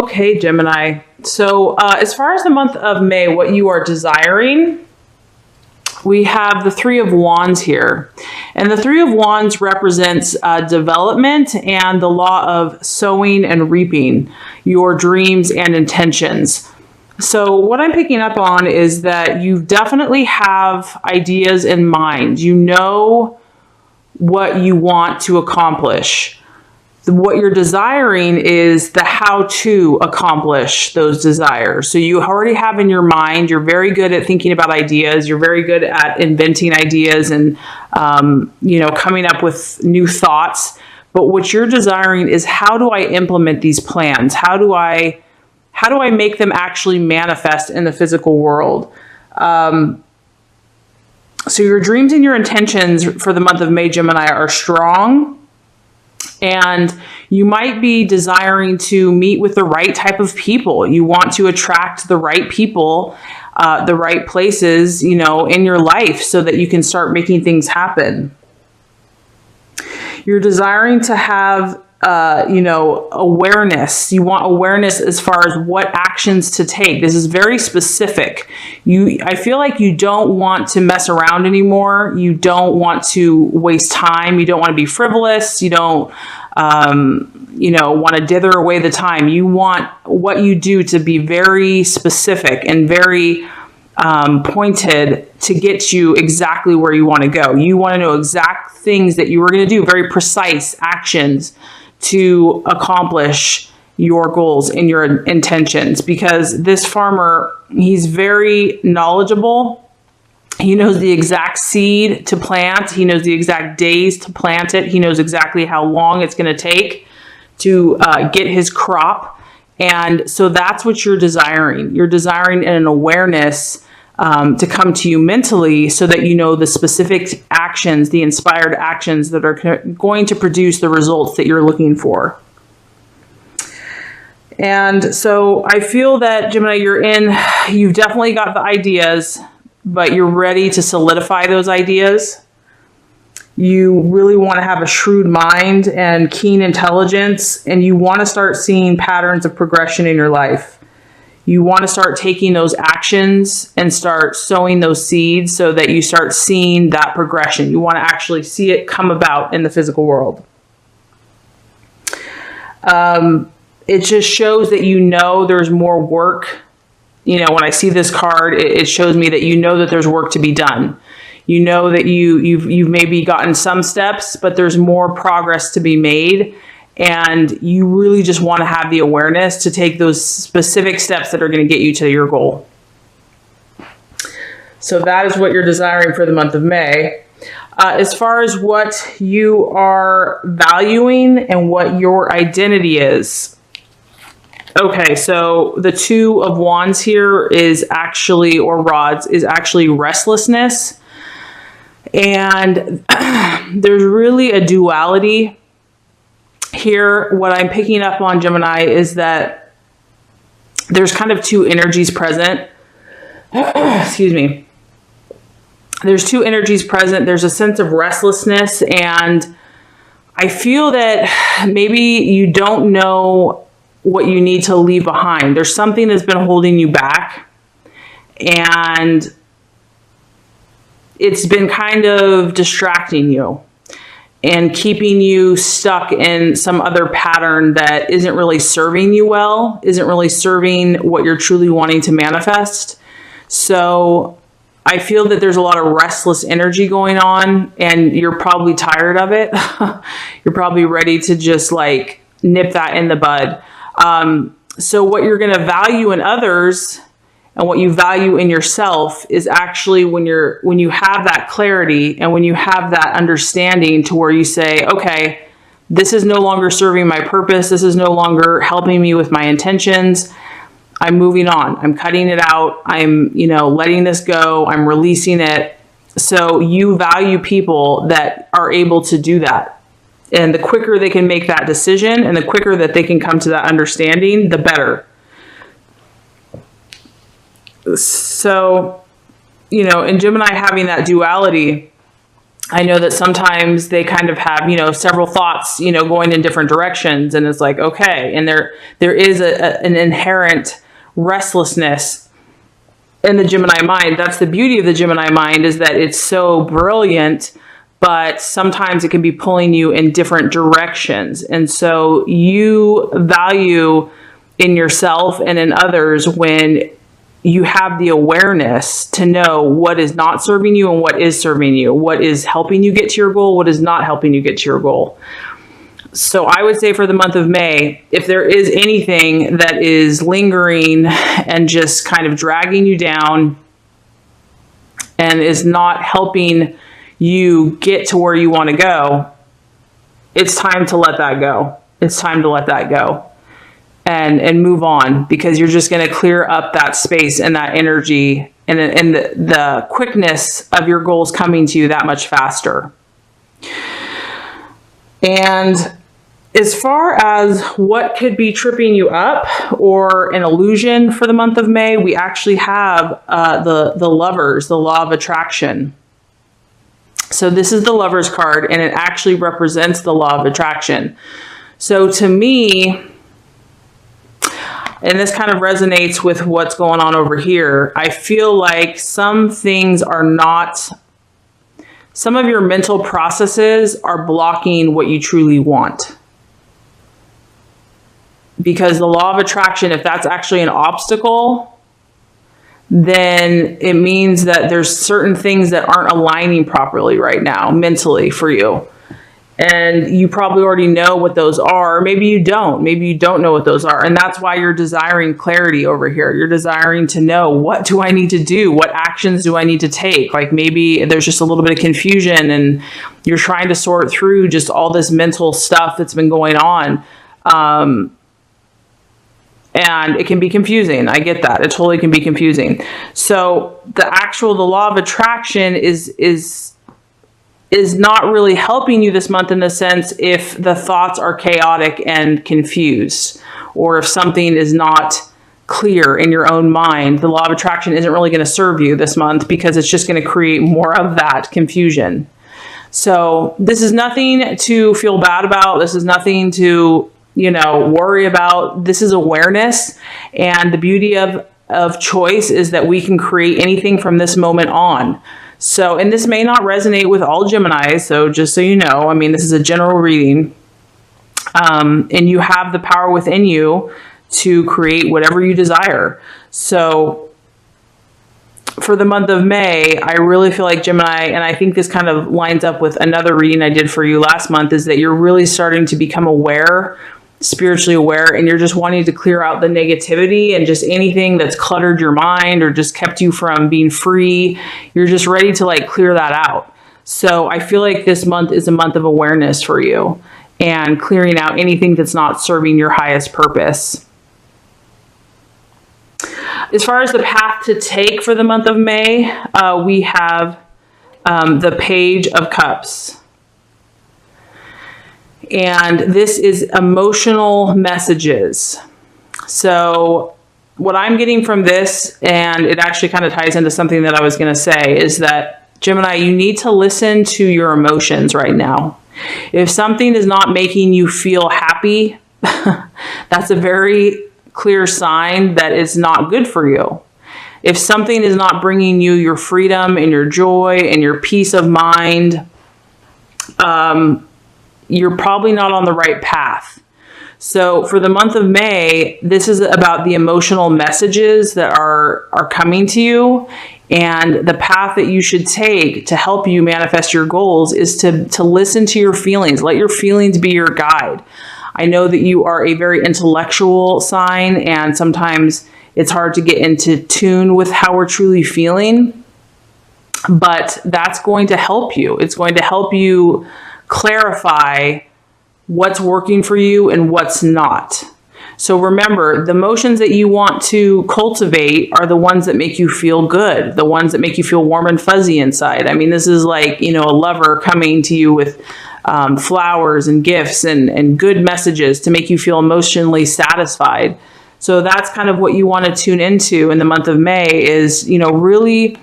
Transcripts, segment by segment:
Okay, Gemini. So as far as the month of May, what you are desiring, we have the Three of Wands here. And the Three of Wands represents development and the law of sowing and reaping, your dreams and intentions. So what I'm picking up on is that you definitely have ideas in mind. You know what you want to accomplish. What you're desiring is the how to accomplish those desires. So you already have in your mind, you're very good at thinking about ideas. You're very good at inventing ideas and, coming up with new thoughts. But what you're desiring is, how do I implement these plans? How do I make them actually manifest in the physical world? So your dreams and your intentions for the month of May, Gemini, are strong. And you might be desiring to meet with the right type of people. You want to attract the right people, the right places, in your life so that you can start making things happen. You're desiring to have, awareness. You want awareness as far as what actions to take. This is very specific. I feel like you don't want to mess around anymore. You don't want to waste time. You don't want to be frivolous. You don't, want to dither away the time. You want what you do to be very specific and very pointed to get you exactly where you want to go. You want to know exact things that you were going to do, very precise actions to accomplish your goals and your intentions, because this farmer, he's very knowledgeable. He knows the exact seed to plant. He knows the exact days to plant it. He knows exactly how long it's going to take to get his crop. And so that's what you're desiring. You're desiring an awareness to come to you mentally so that you know the specific actions, the inspired actions that are going to produce the results that you're looking for. And so I feel that, Gemini, you've definitely got the ideas, but you're ready to solidify those ideas. You really want to have a shrewd mind and keen intelligence, and you want to start seeing patterns of progression in your life. You want to start taking those actions and start sowing those seeds so that you start seeing that progression. You want to actually see it come about in the physical world. It just shows that there's more work. When I see this card, it shows me that that there's work to be done. You know that you've maybe gotten some steps, but there's more progress to be made. And you really just want to have the awareness to take those specific steps that are going to get you to your goal. So that is what you're desiring for the month of May. As far as what you are valuing and what your identity is. Okay, so the Two of Wands here is actually, or rods, is actually restlessness. And there's really a duality here. What I'm picking up on, Gemini, is that there's kind of two energies present. Excuse me. There's two energies present. There's a sense of restlessness, and I feel that maybe you don't know what you need to leave behind. There's something that's been holding you back, and it's been kind of distracting you and keeping you stuck in some other pattern that isn't really serving you well, isn't really serving what you're truly wanting to manifest. So I feel that there's a lot of restless energy going on, and you're probably tired of it. You're probably ready to just like nip that in the bud. So what you're going to value in others and what you value in yourself is actually when you have that clarity and when you have that understanding to where you say, okay, this is no longer serving my purpose. This is no longer helping me with my intentions. I'm moving on. I'm cutting it out. I'm, letting this go. I'm releasing it. So you value people that are able to do that. And the quicker they can make that decision and the quicker that they can come to that understanding, the better. So, in Gemini having that duality, I know that sometimes they kind of have, several thoughts, going in different directions, and it's like, okay. And there is an inherent restlessness in the Gemini mind. That's the beauty of the Gemini mind, is that it's so brilliant, but sometimes it can be pulling you in different directions. And so you value in yourself and in others when you have the awareness to know what is not serving you and what is serving you, what is helping you get to your goal, what is not helping you get to your goal. So I would say for the month of May, if there is anything that is lingering and just kind of dragging you down and is not helping you get to where you want to go, it's time to let that go. It's time to let that go. And move on, because you're just going to clear up that space and that energy, and the quickness of your goals coming to you that much faster. And as far as what could be tripping you up or an illusion for the month of May, we actually have the Lovers, the Law of Attraction. So this is the Lovers card, and it actually represents the Law of Attraction. So to me, and this kind of resonates with what's going on over here, I feel like some things are not, some of your mental processes are blocking what you truly want. Because the law of attraction, if that's actually an obstacle, then it means that there's certain things that aren't aligning properly right now mentally for you. And you probably already know what those are. Maybe you don't. Maybe you don't know what those are. And that's why you're desiring clarity over here. You're desiring to know, what do I need to do? What actions do I need to take? Like maybe there's just a little bit of confusion and you're trying to sort through just all this mental stuff that's been going on. And it can be confusing. I get that. It totally can be confusing. So the law of attraction is not really helping you this month, in the sense if the thoughts are chaotic and confused, or if something is not clear in your own mind. The law of attraction isn't really going to serve you this month, because it's just going to create more of that confusion. So this is nothing to feel bad about. This is nothing to, worry about. This is awareness. And the beauty of choice is that we can create anything from this moment on. So, and this may not resonate with all Geminis, so just so you know, I mean, this is a general reading, and you have the power within you to create whatever you desire. So for the month of May, I really feel like Gemini, and I think this kind of lines up with another reading I did for you last month, is that you're really starting to become aware, spiritually aware, and you're just wanting to clear out the negativity and just anything that's cluttered your mind or just kept you from being free. You're just ready to clear that out. So I feel like this month is a month of awareness for you and clearing out anything that's not serving your highest purpose. As far as the path to take for the month of May, we have the Page of Cups. And this is emotional messages. So what I'm getting from this, and it actually kind of ties into something that I was going to say, is that Gemini, you need to listen to your emotions right now. If something is not making you feel happy, that's a very clear sign that it's not good for you. If something is not bringing you your freedom and your joy and your peace of mind, you're probably not on the right path. So for the month of May, this is about the emotional messages that are coming to you, and the path that you should take to help you manifest your goals is to listen to your feelings. Let your feelings be your guide. I know that you are a very intellectual sign, and sometimes it's hard to get into tune with how we're truly feeling, but that's going to help you. It's going to help you clarify what's working for you and what's not. So remember, the emotions that you want to cultivate are the ones that make you feel good, the ones that make you feel warm and fuzzy inside. I mean, this is like, a lover coming to you with flowers and gifts and good messages to make you feel emotionally satisfied. So that's kind of what you want to tune into in the month of May, is, really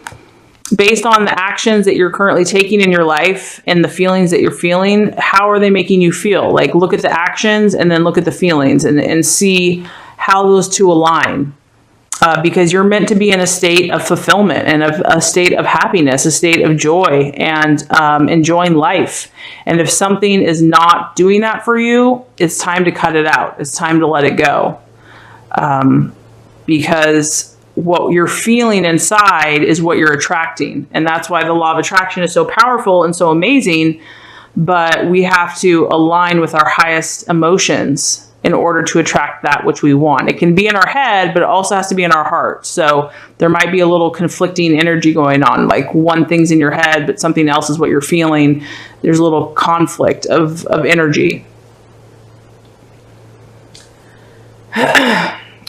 based on the actions that you're currently taking in your life and the feelings that you're feeling, how are they making you feel? Like, look at the actions and then look at the feelings and see how those two align. Because you're meant to be in a state of fulfillment and a state of happiness, a state of joy, and enjoying life. And if something is not doing that for you, it's time to cut it out. It's time to let it go. Because what you're feeling inside is what you're attracting. And that's why the law of attraction is so powerful and so amazing. But we have to align with our highest emotions in order to attract that which we want. It can be in our head, but it also has to be in our heart. So there might be a little conflicting energy going on, like one thing's in your head, but something else is what you're feeling. There's a little conflict of energy.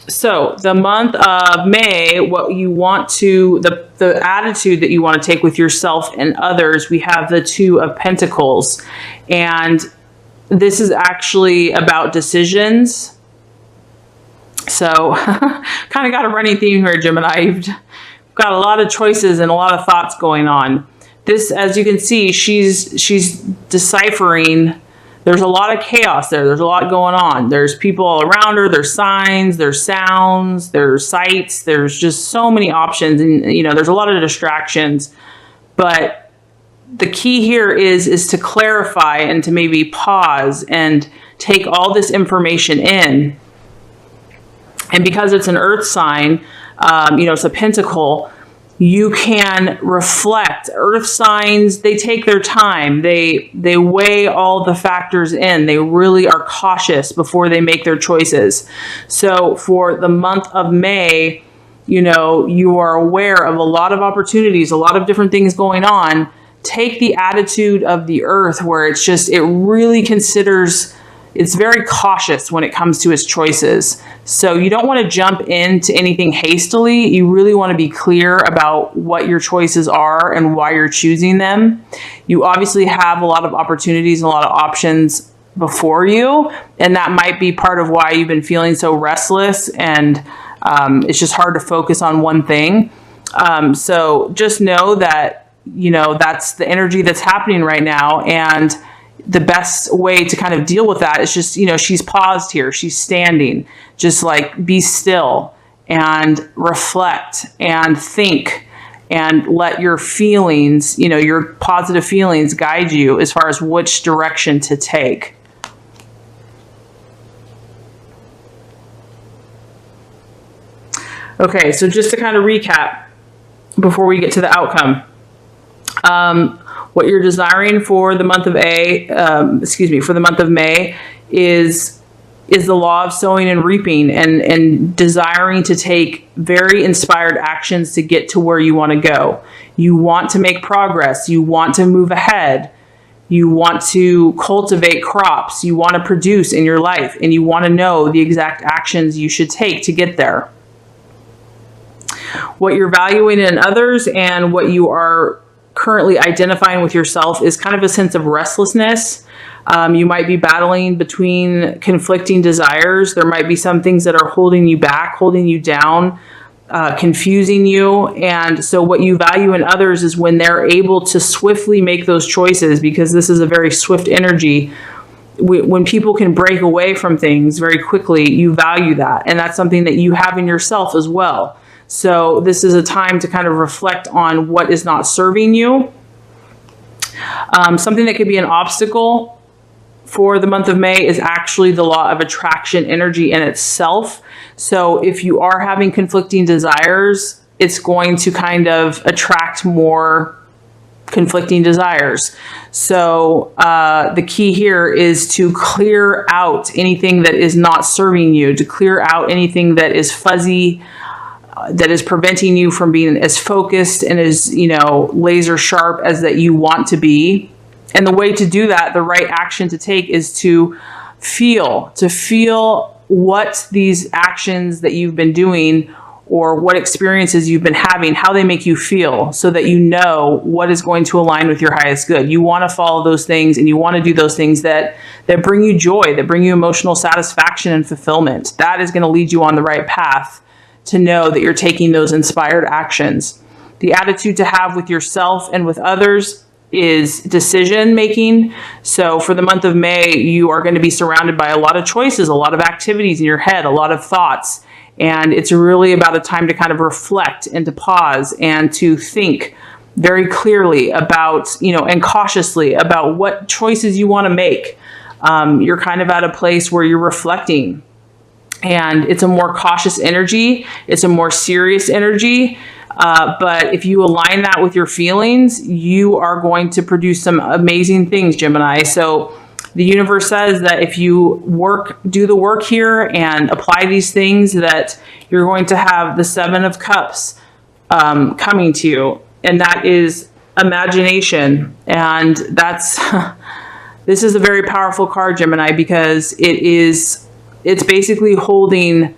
So the month of May, what you want to, the attitude that you want to take with yourself and others, we have the Two of Pentacles. And this is actually about decisions. So kind of got a running theme here, Gemini. You've got a lot of choices and a lot of thoughts going on. This, as you can see, she's deciphering. There's a lot of chaos there. There's a lot going on. There's people all around her. There's signs, there's sounds, there's sights. There's just so many options. And, you know, there's a lot of distractions. But the key here is to clarify and to maybe pause and take all this information in. And because it's an earth sign, you know, it's a pentacle, you can reflect. Earth signs, they take their time. They weigh all the factors in. They really are cautious before they make their choices. So for the month of May, you know, you are aware of a lot of opportunities, a lot of different things going on. Take the attitude of the earth where it's just, it really considers, it's very cautious when it comes to its choices. So you don't want to jump into anything hastily. You really want to be clear about what your choices are and why you're choosing them. You obviously have a lot of opportunities and a lot of options before you, and that might be part of why you've been feeling so restless, and it's just hard to focus on one thing. So just know that, you know, that's the energy that's happening right now, and the best way to kind of deal with that is just, you know, she's paused here. She's standing. Just like be still and reflect and think and let your feelings, you know, your positive feelings guide you as far as which direction to take. Okay, so just to kind of recap before we get to the outcome. What you're desiring for the month of for the month of May is the law of sowing and reaping, and desiring to take very inspired actions to get to where you want to go. You want to make progress. You want to move ahead. You want to cultivate crops. You want to produce in your life, and you want to know the exact actions you should take to get there. What you're valuing in others and what you are currently identifying with yourself is kind of a sense of restlessness. You might be battling between conflicting desires. There might be some things that are holding you back, holding you down, confusing you. And so what you value in others is when they're able to swiftly make those choices, because this is a very swift energy. When people can break away from things very quickly, you value that. And that's something that you have in yourself as well. So this is a time to kind of reflect on what is not serving you. Something that could be an obstacle for the month of May is actually the law of attraction energy in itself. So if you are having conflicting desires, it's going to kind of attract more conflicting desires. So the key here is to clear out anything that is not serving you, to clear out anything that is fuzzy, that is preventing you from being as focused and as, you know, laser sharp as that you want to be. And the way to do that, the right action to take, is to feel what these actions that you've been doing or what experiences you've been having, how they make you feel, so that you know what is going to align with your highest good. You want to follow those things, and you want to do those things that bring you joy, that bring you emotional satisfaction and fulfillment. That is going to lead you on the right path to know that you're taking those inspired actions. The attitude to have with yourself and with others is decision making. So for the month of May, you are going to be surrounded by a lot of choices, a lot of activities in your head, a lot of thoughts. And it's really about a time to kind of reflect and to pause and to think very clearly about, and cautiously about what choices you want to make. You're kind of at a place where you're reflecting, and it's a more cautious energy. It's a more serious energy. But if you align that with your feelings, you are going to produce some amazing things, Gemini. So the universe says that if you do the work here and apply these things, that you're going to have the Seven of Cups coming to you. And that is imagination. And this is a very powerful card, Gemini, because it's basically holding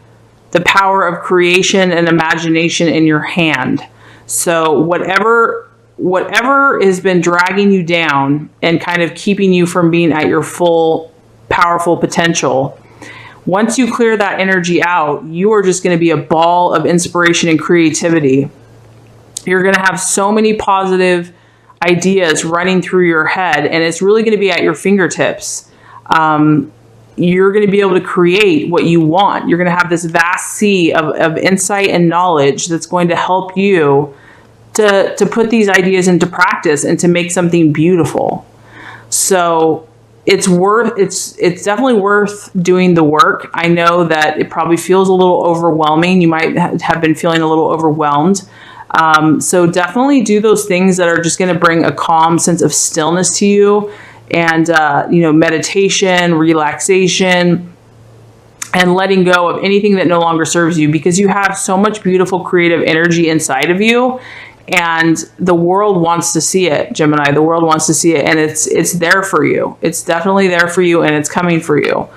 the power of creation and imagination in your hand. So whatever has been dragging you down and kind of keeping you from being at your full powerful potential, once you clear that energy out, you are just going to be a ball of inspiration and creativity. You're going to have so many positive ideas running through your head, and it's really going to be at your fingertips. You're going to be able to create what you want. You're going to have this vast sea of insight and knowledge that's going to help you to put these ideas into practice and to make something beautiful. So it's definitely worth doing the work. I know that it probably feels a little overwhelming. You might have been feeling a little overwhelmed. So definitely do those things that are just going to bring a calm sense of stillness to you. And, meditation, relaxation, and letting go of anything that no longer serves you, because you have so much beautiful creative energy inside of you, and the world wants to see it, Gemini. The world wants to see it, and it's there for you. It's definitely there for you, and it's coming for you.